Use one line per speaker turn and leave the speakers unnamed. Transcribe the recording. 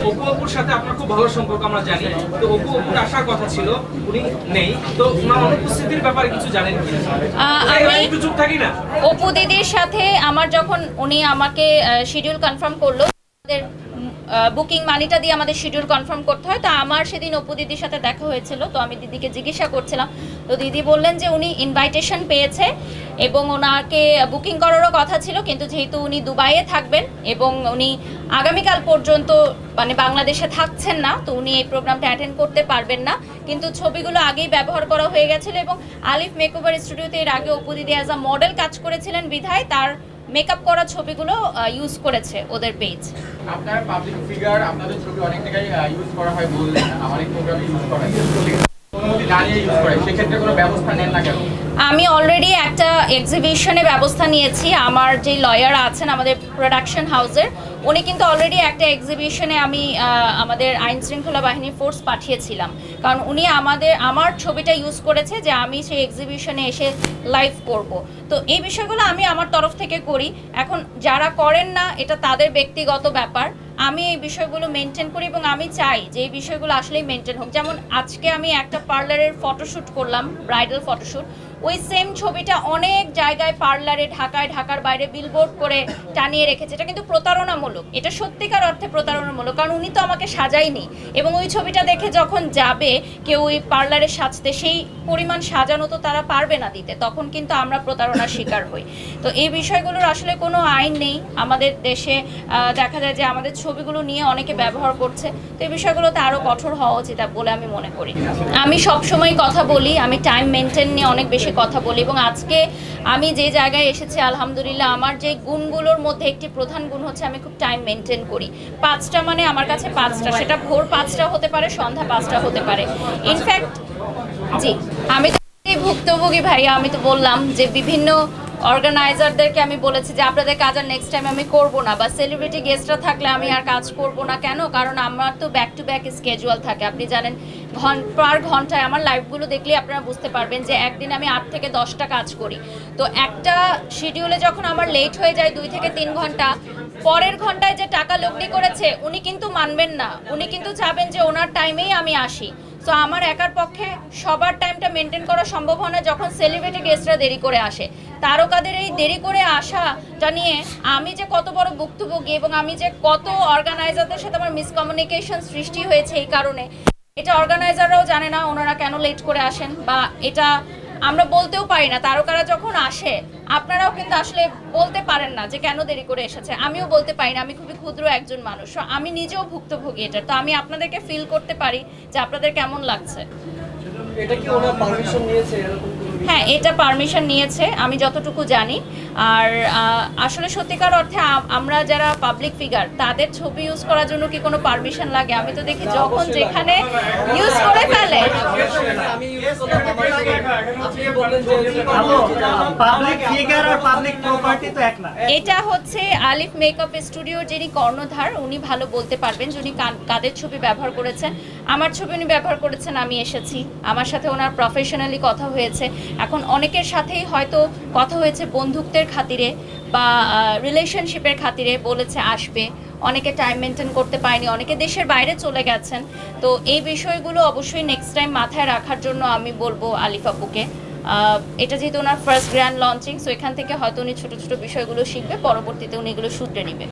অপু অপুর সাথে আপনার খুব ভালো সম্পর্ক আমরা জানি, তো অপু অপুর আসার কথা ছিল, উনি নেই, তো ওনার অনুপস্থিতির ব্যাপারে কিছু জানেন কি?
আমি
একটু চুপ থাকি না।
অপু দিদির সাথে আমার যখন উনি আমাকে শিডিউল কনফার্ম করলো, আমাদের বুকিং মানিটা দিয়ে আমাদের শিডিউল কনফার্ম করতে হয়, তো আমার সেদিন অপু দিদির সাথে দেখা হয়েছিল। তো আমি দিদিকে জিজ্ঞাসা করছিলাম, তো দিদি বললেন যে উনি ইনভাইটেশন পেয়েছে এবং ওনাকে বুকিং করারও কথা ছিল, কিন্তু যেহেতু উনি দুবাইয়ে থাকবেন এবং উনি আগামীকাল পর্যন্ত মানে বাংলাদেশে থাকছেন না, তো উনি এই প্রোগ্রামটা অ্যাটেন্ড করতে পারবেন না। কিন্তু ছবিগুলো আগেই ব্যবহার করা হয়ে গেছিলো এবং আলিফ মেকওভার স্টুডিওতে এর আগে অপু দিদি অ্যাজ আ মডেল কাজ করেছিলেন বিধায় তার মেকআপ করা ছবিগুলো ইউজ করেছে ওদের পেজ।
আপনার পাবলিক ফিগার, আপনাদের ছবি অনেক জায়গায় ইউজ করা হয় বললেন, আমার এই প্রোগ্রামে ইউজ করা হয়, অনুমতি না নিয়ে ইউজ করে, সেক্ষেত্রে কোনো ব্যবস্থা নেন না কেন?
আমি অলরেডি একটা এক্সিবিশনে ব্যবস্থা নিয়েছি। আমার যে লয়ার আছেন আমাদের প্রোডাকশন হাউসের, উনি কিন্তু অলরেডি একটা এক্সিবিশনে আমি আমাদের আইন শৃঙ্খলা বাহিনীর ফোর্স পাঠিয়েছিলাম, কারণ উনি আমার ছবিটা ইউজ করেছে যে আমি সেই এক্সিবিশনে এসে লাইভ করব। তো এই বিষয়গুলো আমি আমার তরফ থেকে করি। এখন যারা করেন না এটা তাদের ব্যক্তিগত ব্যাপার, আমি এই বিষয়গুলো মেনটেন করি এবং আমি চাই যে এই বিষয়গুলো আসলেই মেনটেন হোক। যেমন আজকে আমি একটা পার্লারের ফটোশ্যুট করলাম, ব্রাইডাল ফটোশ্যুট, ওই সেম ছবিটা অনেক জায়গায় পার্লারে ঢাকার বাইরে বিলবোর্ড করে টানিয়ে রেখেছে। এটা কিন্তু প্রতারণামূলক, এটা সত্যিকার অর্থে প্রতারণামূলক, কারণ উনি তো আমাকে সাজায়নি এবং ওই ছবিটা দেখে যখন যাবে কেউ ওই পার্লারে সাজতে, সেই পরিমাণ সাজানো তো তারা পারবে না দিতে, তখন কিন্তু আমরা প্রতারণার শিকার হই। তো এই বিষয়গুলোর আসলে কোনো আইন নেই আমাদের দেশে। দেখা যায় যে আমাদের ছবিগুলো নিয়ে অনেকে ব্যবহার করছে, তো এই বিষয়গুলোতে আরও কঠোর হওয়া উচিত বলে আমি মনে করি। আমি সবসময় কথা বলি, আমি টাইম মেনটেন নিয়ে অনেক বেশি কথা বলি এবং আজকে আমি যে জায়গায় এসেছি আলহামদুলিল্লাহ, আমার যে গুণগুলোর মধ্যে একটি প্রধান গুণ হচ্ছে আমি খুব টাইম মেনটেন করি। 5টা মানে আমার কাছে 5টা, সেটা ভোর 5টা হতে পারে, সন্ধ্যা 5টা হতে পারে। ইনফ্যাক্ট জি, আমি ভুক্তভোগী ভাইয়া, আমি তো বললাম যে বিভিন্ন অর্গানাইজারদেরকে আমি বলেছি যে আপনাদের কাজ আর নেক্সট টাইম আমি করব না, বা সেলিব্রিটি গেস্টরা থাকলে আমি আর কাজ করব না। কেন? কারণ আমার তো ব্যাক টু ব্যাক স্কেজুয়াল থাকে, আপনি জানেন। পার ঘন্টায় আমার লাইভগুলো দেখলে আপনারা বুঝতে পারবেন যে একদিন আমি 8 থেকে 10টা কাজ করি। তো একটা শিডিউলে যখন আমার লেট হয়ে যায় 2 থেকে 3 ঘন্টা, পরের ঘন্টায় যে টাকা লগ্নি করেছে উনি কিন্তু মানবেন না, উনি কিন্তু চাবেন যে ওনার টাইমেই আমি আসি। তো আমার একার পক্ষে সবার টাইমটা মেনটেন করা সম্ভব হয় না যখন সেলিব্রিটি গেস্টরা দেরি করে আসে। তারকাদের এই দেরি করে আসাটা নিয়ে আমি যে কত বড় ভুক্তভোগী এবং আমি যে কত অর্গানাইজারদের সাথে আমার মিসকমিউনিকেশন সৃষ্টি হয়েছে এই কারণে, এটা অর্গানাইজাররাও জানে না ওনারা কেন লেট করে আসেন, বা এটা আমরা বলতেও পারি না। তারকারা যখন আসে আপনারাও কিন্তু আসলে বলতে পারেন না যে কেন দেরি করে এসেছে, আমিও বলতে পারি না, আমি খুবই ক্ষুদ্র একজন মানুষ, আমি নিজেও ভুক্তভোগী এটার। তো আমি আপনাদেরকে ফিল করতে পারি যে আপনাদের কেমন লাগছে।
এটা কি ওনার পারমিশন নিয়েছে এরকম?
হ্যাঁ, এটা পারমিশন নিয়েছে আমি যতটুকু জানি। আর আসলে সত্যিকার অর্থে আমরা যারা পাবলিক ফিগার তাদের ছবি ইউজ করার জন্য কি কোনো পারমিশন লাগে? আমি তো দেখি যখন যেখানে ইউজ করে ফেলে।
আমি ইউজ করলাম, আপনি বললেন যে
পাবলিক ফিগার আর পাবলিক প্রপার্টি তো এক না।
এটা হচ্ছে আলিফ মেকআপ স্টুডিওর যিনি কর্ণধার, উনি ভালো বলতে পারবেন যে উনি কাদের ছবি ব্যবহার করেছেন। আমার ছবি উনি ব্যবহার করেছেন, আমি এসেছি, আমার সাথে ওনার প্রফেশনালি কথা হয়েছে। এখন অনেকের সাথেই হয়তো কথা হয়েছে বন্ধুত্বের খাতিরে বা রিলেশনশিপের খাতিরে, বলেছে আসবে, অনেকে টাইম মেনটেন করতে পারেনি, অনেকে দেশের বাইরে চলে গেছেন। তো এই বিষয়গুলো অবশ্যই নেক্সট টাইম মাথায় রাখার জন্য আমি বলবো আলিফ আপুকে। এটা যেহেতু ওনার ফার্স্ট গ্র্যান্ড লঞ্চিং, সো এখান থেকে হয়তো উনি ছোটো ছোটো বিষয়গুলো শিখবে, পরবর্তীতে উনি এগুলো শুধরে নেবে।